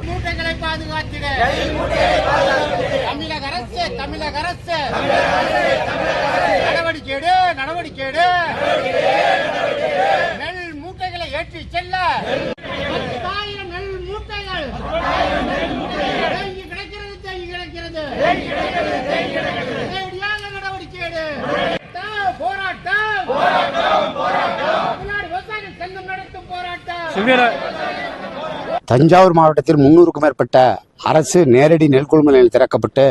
மூட்டைகளை பாதுகாத்திட தமிழக அரசு நடவடிக்கை நெல் மூட்டைகளை ஏற்றி செல்ல 10,000 நெல் மூட்டைகள் தேங்கி கிடக்கிறது நடவடிக்கை எடு. போராட்டம் தமிழ்நாடு விவசாயிகள் சங்கம் நடத்தும் போராட்டம். தஞ்சாவூர் மாவட்டத்தில் 300க்கும் மேற்பட்ட அரசு நேரடி நெல் கொள்முதல் நிலையம் திறக்கப்பட்டு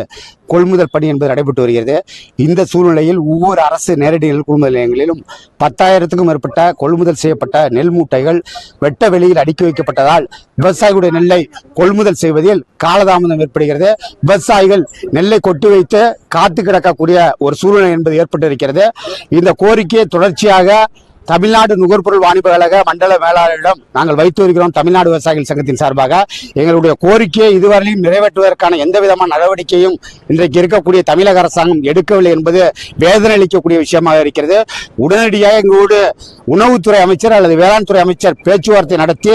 கொள்முதல் பணி என்பது நடைபெற்று வருகிறது. இந்த சூழ்நிலையில் ஒவ்வொரு அரசு நேரடி நெல் கொள்முதல் நிலையங்களிலும் 10,000க்கும் மேற்பட்ட கொள்முதல் செய்யப்பட்ட நெல் மூட்டைகள் வெட்ட வெளியில் அடுக்கி வைக்கப்பட்டதால் விவசாயிகளுடைய நெல்லை கொள்முதல் செய்வதில் காலதாமதம் ஏற்படுகிறது. விவசாயிகள் நெல்லை கொட்டி வைத்து காத்து கிடக்கக்கூடிய ஒரு சூழ்நிலை என்பது ஏற்பட்டிருக்கிறது. இந்த கோரிக்கையை தொடர்ச்சியாக தமிழ்நாடு நுகர்பொருள் வாணிப கழக மண்டல மேலாளரிடம் நாங்கள் வைத்து வருகிறோம். தமிழ்நாடு விவசாயிகள் சங்கத்தின் சார்பாக எங்களுடைய கோரிக்கையை இதுவரையிலும் நிறைவேற்றுவதற்கான எந்த விதமான நடவடிக்கையும் இன்றைக்கு இருக்கக்கூடிய தமிழக அரசாங்கம் எடுக்கவில்லை என்பது வேதனை அளிக்கக்கூடிய விஷயமாக இருக்கிறது. உடனடியாக எங்களோடு உணவுத்துறை அமைச்சர் அல்லது வேளாண் துறை அமைச்சர் பேச்சுவார்த்தை நடத்தி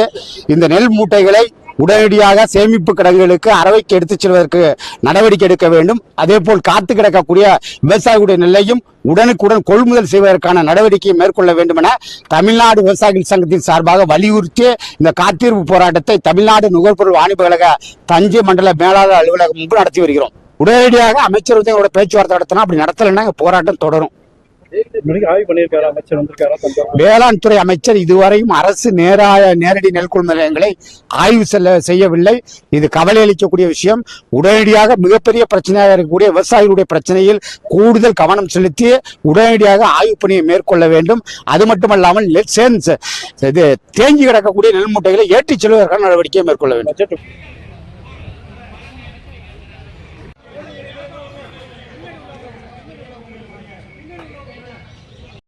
இந்த நெல் மூட்டைகளை உடனடியாக சேமிப்பு கிடங்குகளுக்கு அரவைக்கு எடுத்துச் செல்வதற்கு நடவடிக்கை எடுக்க வேண்டும். அதே போல் காத்து கிடக்கக்கூடிய விவசாயிகளுடைய நெல்லையும் உடனுக்குடன் கொள்முதல் செய்வதற்கான நடவடிக்கையை மேற்கொள்ள வேண்டும் என தமிழ்நாடு விவசாயிகள் சங்கத்தின் சார்பாக வலியுறுத்தி இந்த காத்திருப்பு போராட்டத்தை தமிழ்நாடு நுகர்பொருள் வாணிப கழக தஞ்சை மண்டல மேலாளர் அலுவலகம் முன்பு நடத்தி வருகிறோம். உடனடியாக அமைச்சர் பேச்சுவார்த்தை நடத்தினா அப்படி நடத்தலைன்னா போராட்டம் தொடரும். வேளாண் துறை அமைச்சர் இதுவரையும் அரசு நேரடி நெல் கொள்முதல் நிலையங்களை ஆய்வு செய்யவில்லை. இது கவலை அளிக்கக்கூடிய விஷயம். உடனடியாக மிகப்பெரிய பிரச்சனையாக இருக்கக்கூடிய விவசாயிகளுடைய பிரச்சனையில் கூடுதல் கவனம் செலுத்தி உடனடியாக ஆய்வு பணியை மேற்கொள்ள வேண்டும். அது மட்டுமல்லாமல் தேங்கி கிடக்கக்கூடிய நெல் மூட்டைகளை ஏற்றிச் செல்வதற்கான நடவடிக்கையை மேற்கொள்ள வேண்டும்.